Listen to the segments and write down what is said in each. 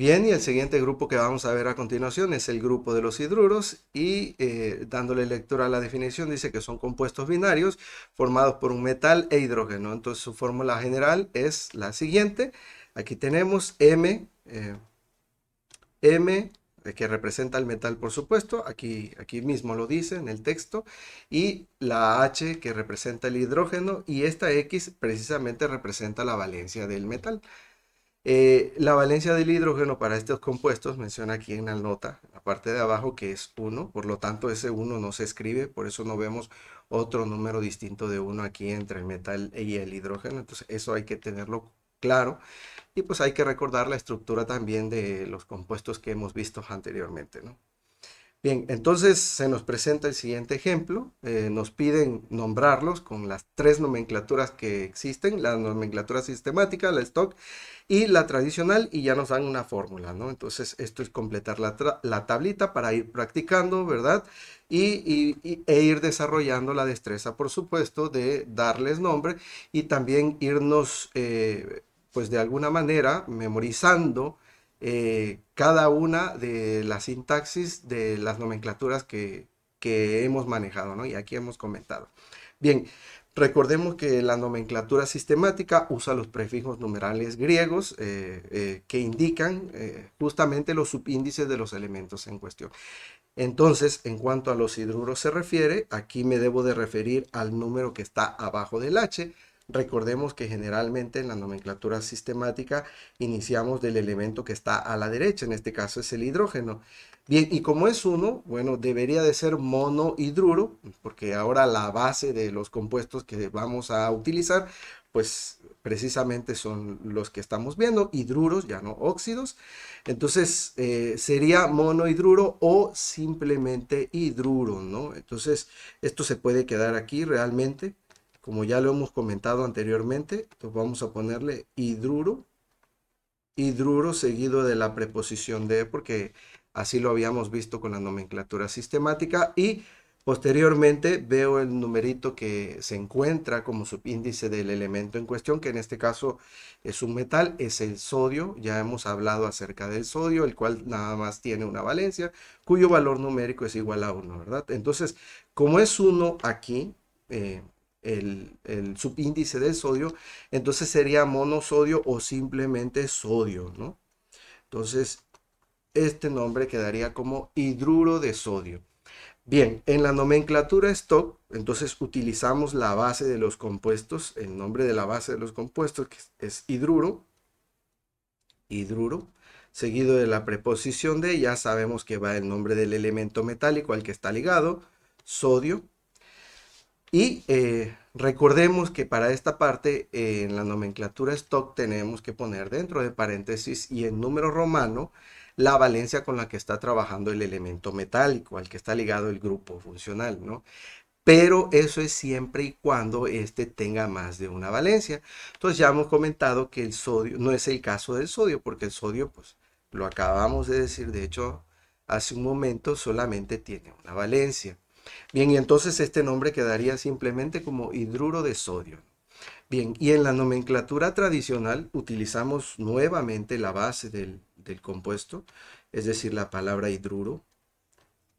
Bien, y el siguiente grupo que vamos a ver a continuación es el grupo de los hidruros y dándole lectura a la definición dice que son compuestos binarios formados por un metal e hidrógeno. Entonces su fórmula general es la siguiente. Aquí tenemos M, que representa el metal, por supuesto, aquí mismo lo dice en el texto, y la H que representa el hidrógeno, y esta X precisamente representa la valencia del metal. La valencia del hidrógeno para estos compuestos menciona aquí en la nota, en la parte de abajo, que es 1, por lo tanto ese 1 no se escribe, por eso no vemos otro número distinto de 1 aquí entre el metal y el hidrógeno, entonces eso hay que tenerlo claro. Y pues hay que recordar la estructura también de los compuestos que hemos visto anteriormente, ¿no? Bien, entonces se nos presenta el siguiente ejemplo. Nos piden nombrarlos con las tres nomenclaturas que existen, la nomenclatura sistemática, la stock y la tradicional, y ya nos dan una fórmula, ¿no? Entonces esto es completar la tablita para ir practicando, ¿verdad? E ir desarrollando la destreza, por supuesto, de darles nombre y también irnos, pues de alguna manera, memorizando cada una de las sintaxis de las nomenclaturas que hemos manejado, ¿no? Y aquí hemos comentado. Bien, recordemos que la nomenclatura sistemática usa los prefijos numerales griegos que indican justamente los subíndices de los elementos en cuestión. Entonces, en cuanto a los hidruros se refiere, aquí me debo de referir al número que está abajo del H. Recordemos que generalmente en la nomenclatura sistemática iniciamos del elemento que está a la derecha, en este caso es el hidrógeno. Bien, y como es uno, bueno, debería de ser monohidruro, porque ahora la base de los compuestos que vamos a utilizar, pues precisamente son los que estamos viendo, hidruros, ya no óxidos. Entonces sería monohidruro o simplemente hidruro, ¿no? Entonces esto se puede quedar aquí realmente, como ya lo hemos comentado anteriormente. Entonces vamos a ponerle hidruro, hidruro seguido de la preposición de, porque así lo habíamos visto con la nomenclatura sistemática, y posteriormente veo el numerito que se encuentra como subíndice del elemento en cuestión, que en este caso es un metal, es el sodio. Ya hemos hablado acerca del sodio, el cual nada más tiene una valencia, cuyo valor numérico es igual a 1, ¿verdad? Entonces, como es 1 aquí, eh, el subíndice del sodio, entonces sería monosodio o simplemente sodio, ¿no? Entonces, este nombre quedaría como hidruro de sodio. Bien, en la nomenclatura stock, entonces utilizamos la base de los compuestos, el nombre de la base de los compuestos, que es hidruro, hidruro, seguido de la preposición de, ya sabemos que va el nombre del elemento metálico al que está ligado, sodio. Y recordemos que para esta parte en la nomenclatura stock tenemos que poner dentro de paréntesis y en número romano la valencia con la que está trabajando el elemento metálico, al que está ligado el grupo funcional, ¿no? Pero eso es siempre y cuando este tenga más de una valencia. Entonces ya hemos comentado que el sodio no es el caso del sodio, porque el sodio, pues lo acabamos de decir, de hecho, hace un momento solamente tiene una valencia. Bien, y entonces este nombre quedaría simplemente como hidruro de sodio. Bien, y en la nomenclatura tradicional utilizamos nuevamente la base del compuesto, es decir, la palabra hidruro.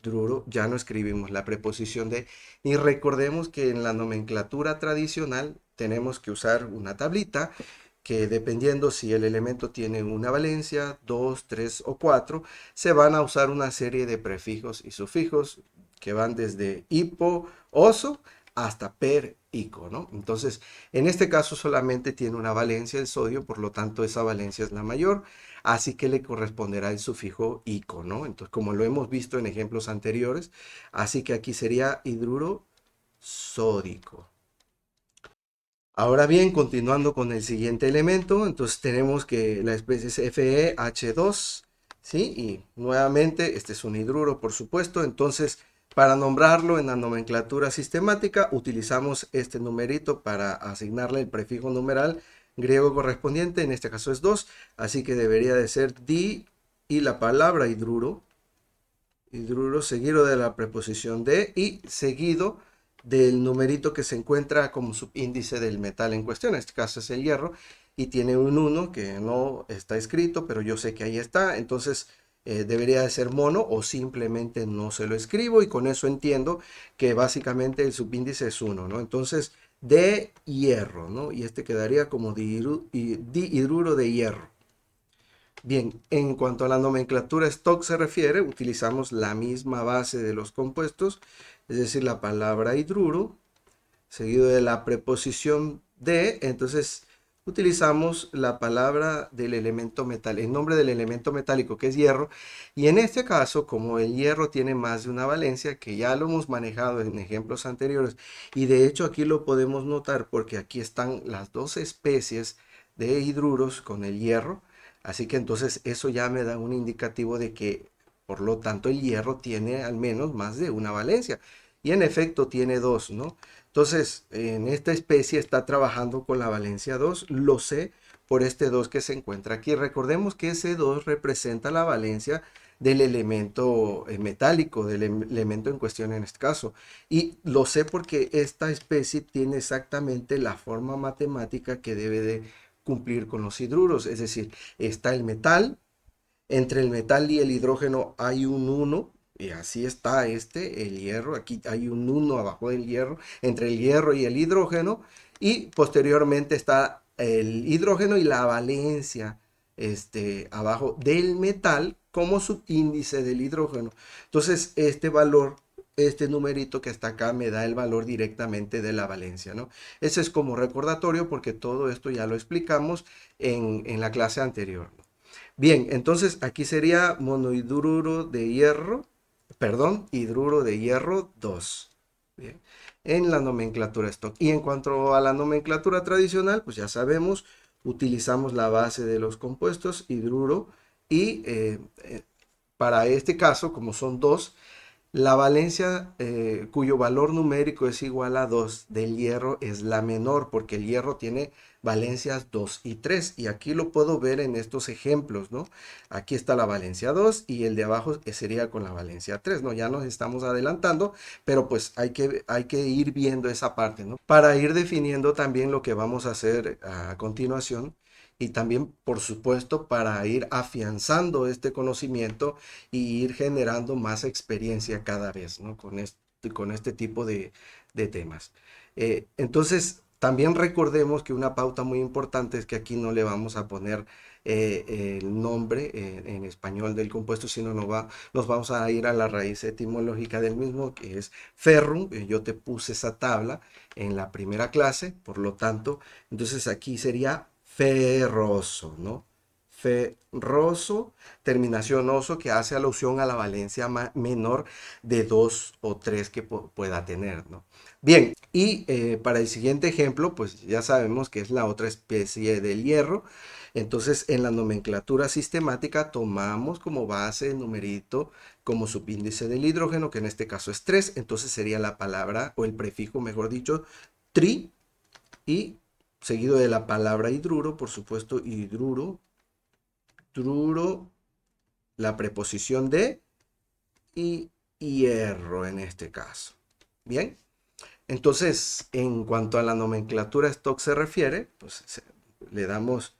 Druro, ya no escribimos la preposición de, y recordemos que en la nomenclatura tradicional tenemos que usar una tablita que dependiendo si el elemento tiene una valencia, 2, 3 o 4, se van a usar una serie de prefijos y sufijos que van desde hipo, oso, hasta per, ico, ¿no? Entonces, en este caso solamente tiene una valencia el sodio, por lo tanto esa valencia es la mayor, así que le corresponderá el sufijo ico, ¿no? Entonces, como lo hemos visto en ejemplos anteriores, así que aquí sería hidruro sódico. Ahora bien, continuando con el siguiente elemento, entonces tenemos que la especie es FeH2, ¿sí? Y nuevamente, este es un hidruro, por supuesto, entonces para nombrarlo en la nomenclatura sistemática utilizamos este numerito para asignarle el prefijo numeral griego correspondiente, en este caso es 2, así que debería de ser di y la palabra hidruro, hidruro seguido de la preposición de y seguido del numerito que se encuentra como subíndice del metal en cuestión, en este caso es el hierro, y tiene un 1 que no está escrito, pero yo sé que ahí está, entonces debería de ser mono o simplemente no se lo escribo y con eso entiendo que básicamente el subíndice es 1, ¿no? Entonces, de hierro, ¿no? Y este quedaría como dihidruro de hierro. Bien, en cuanto a la nomenclatura stock se refiere, utilizamos la misma base de los compuestos, es decir, la palabra hidruro, seguido de la preposición de, entonces utilizamos la palabra del elemento metálico, el nombre del elemento metálico que es hierro, y en este caso, como el hierro tiene más de una valencia, que ya lo hemos manejado en ejemplos anteriores, y de hecho aquí lo podemos notar porque aquí están las dos especies de hidruros con el hierro, así que entonces eso ya me da un indicativo de que por lo tanto el hierro tiene al menos más de una valencia, y en efecto tiene dos, ¿no? Entonces, en esta especie está trabajando con la valencia 2, lo sé por este 2 que se encuentra aquí. Recordemos que ese 2 representa la valencia del elemento metálico, del elemento en cuestión en este caso. Y lo sé porque esta especie tiene exactamente la forma matemática que debe de cumplir con los hidruros. Es decir, está el metal, entre el metal y el hidrógeno hay un 1, y así está el hierro. Aquí hay un 1 abajo del hierro, entre el hierro y el hidrógeno. Y posteriormente está el hidrógeno y la valencia abajo del metal como subíndice del hidrógeno. Entonces, este valor, este numerito que está acá me da el valor directamente de la valencia, ¿no? Ese es como recordatorio porque todo esto ya lo explicamos en la clase anterior, ¿no? Bien, entonces aquí sería monohidruro de hierro, perdón, hidruro de hierro 2. Bien, en la nomenclatura stock. Y en cuanto a la nomenclatura tradicional, pues ya sabemos, utilizamos la base de los compuestos, hidruro, y para este caso, como son dos, la valencia cuyo valor numérico es igual a 2 del hierro es la menor porque el hierro tiene valencias 2 y 3 y aquí lo puedo ver en estos ejemplos, ¿no? Aquí está la valencia 2 y el de abajo sería con la valencia 3, ¿no? Ya nos estamos adelantando, pero pues hay que ir viendo esa parte, ¿no? Para ir definiendo también lo que vamos a hacer a continuación y también, por supuesto, para ir afianzando este conocimiento y ir generando más experiencia cada vez, ¿no? Con este tipo de temas. Entonces, también recordemos que una pauta muy importante es que aquí no le vamos a poner el nombre en español del compuesto, sino nos vamos a ir a la raíz etimológica del mismo, que es ferrum. Yo te puse esa tabla en la primera clase, por lo tanto, entonces aquí sería ferroso, ¿no? Ferroso, terminación oso que hace alusión a la valencia menor de 2 o 3 que pueda tener, ¿no? Bien, y para el siguiente ejemplo, pues ya sabemos que es la otra especie del hierro. Entonces, en la nomenclatura sistemática tomamos como base el numerito como subíndice del hidrógeno, que en este caso es 3. Entonces sería la palabra o el prefijo, mejor dicho, tri, y seguido de la palabra hidruro, por supuesto, hidruro, truro, la preposición de y hierro en este caso. Bien, entonces en cuanto a la nomenclatura stock se refiere, pues le damos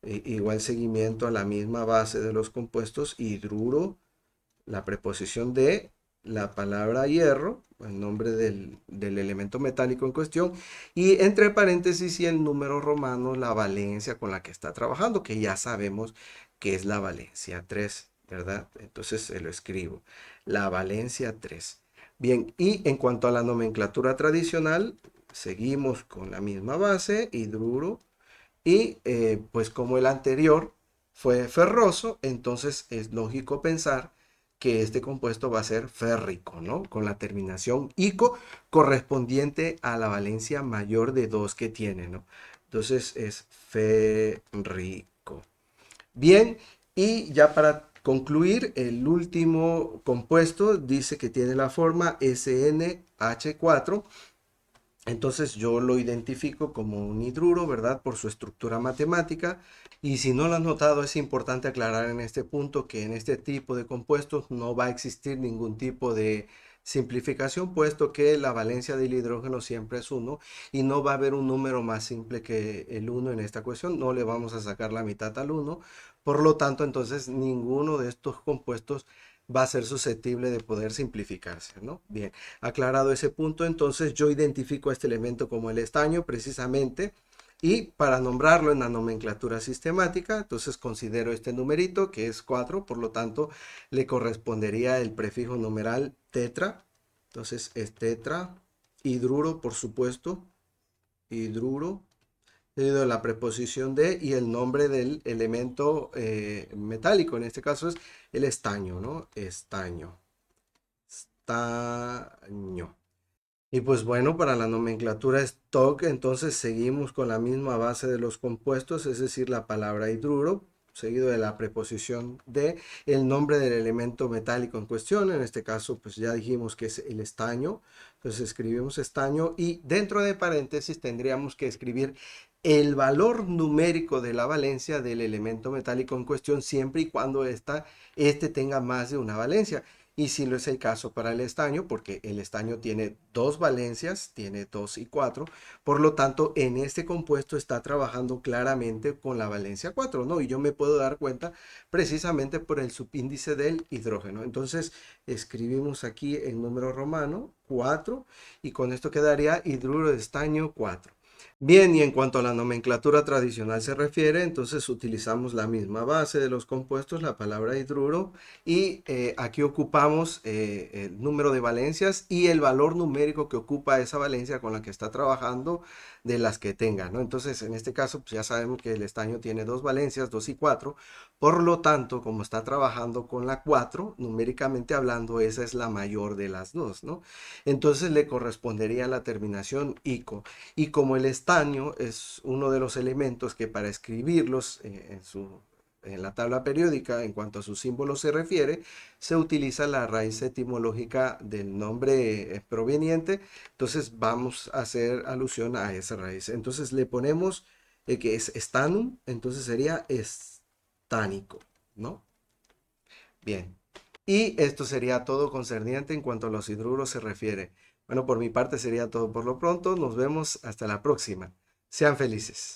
igual seguimiento a la misma base de los compuestos, hidruro, la preposición de, la palabra hierro, el nombre del elemento metálico en cuestión, y entre paréntesis y el número romano, la valencia con la que está trabajando, que ya sabemos que es la valencia 3, ¿verdad? Entonces se lo escribo, la valencia 3. Bien, y en cuanto a la nomenclatura tradicional, seguimos con la misma base, hidruro, y pues como el anterior fue ferroso, entonces es lógico pensar que este compuesto va a ser férrico, ¿no? Con la terminación ico correspondiente a la valencia mayor de 2 que tiene, ¿no? Entonces es férrico. Bien, y ya para concluir, el último compuesto dice que tiene la forma SNH4. Entonces yo lo identifico como un hidruro, ¿verdad? Por su estructura matemática. Y si no lo has notado, es importante aclarar en este punto que en este tipo de compuestos no va a existir ningún tipo Simplificación, puesto que la valencia del hidrógeno siempre es uno y no va a haber un número más simple que el uno en esta cuestión. No le vamos a sacar la mitad al uno. Por lo tanto, entonces ninguno de estos compuestos va a ser susceptible de poder simplificarse, ¿no? Bien, aclarado ese punto, entonces yo identifico este elemento como el estaño precisamente y para nombrarlo en la nomenclatura sistemática, entonces considero este numerito que es 4, por lo tanto le correspondería el prefijo numeral tetra, entonces es tetra, hidruro por supuesto, hidruro, seguido de la preposición de y el nombre del elemento metálico, en este caso es el estaño, ¿no? Estaño, estaño. Y pues bueno, para la nomenclatura stock, entonces seguimos con la misma base de los compuestos, es decir, la palabra hidruro, seguido de la preposición de el nombre del elemento metálico en cuestión, en este caso pues ya dijimos que es el estaño, entonces escribimos estaño y dentro de paréntesis tendríamos que escribir el valor numérico de la valencia del elemento metálico en cuestión siempre y cuando este tenga más de una valencia. Y si no es el caso para el estaño, porque el estaño tiene dos valencias, tiene 2 y 4, por lo tanto, en este compuesto está trabajando claramente con la valencia 4, ¿no? Y yo me puedo dar cuenta precisamente por el subíndice del hidrógeno. Entonces, escribimos aquí el número romano 4 y con esto quedaría hidruro de estaño 4. Bien, y en cuanto a la nomenclatura tradicional se refiere, entonces utilizamos la misma base de los compuestos, la palabra hidruro, y aquí ocupamos el número de valencias y el valor numérico que ocupa esa valencia con la que está trabajando de las que tenga, ¿no? Entonces, en este caso, pues ya sabemos que el estaño tiene dos valencias, 2 y 4, por lo tanto, como está trabajando con la 4, numéricamente hablando, esa es la mayor de las dos, ¿no? Entonces le correspondería la terminación ico. Y como el estaño es uno de los elementos que para escribirlos en la tabla periódica, en cuanto a sus símbolos se refiere, se utiliza la raíz etimológica del nombre proveniente. Entonces vamos a hacer alusión a esa raíz. Entonces le ponemos que es estanum, entonces sería estánico, ¿no? Bien. Y esto sería todo concerniente en cuanto a los hidruros se refiere. Bueno, por mi parte sería todo por lo pronto. Nos vemos hasta la próxima. Sean felices.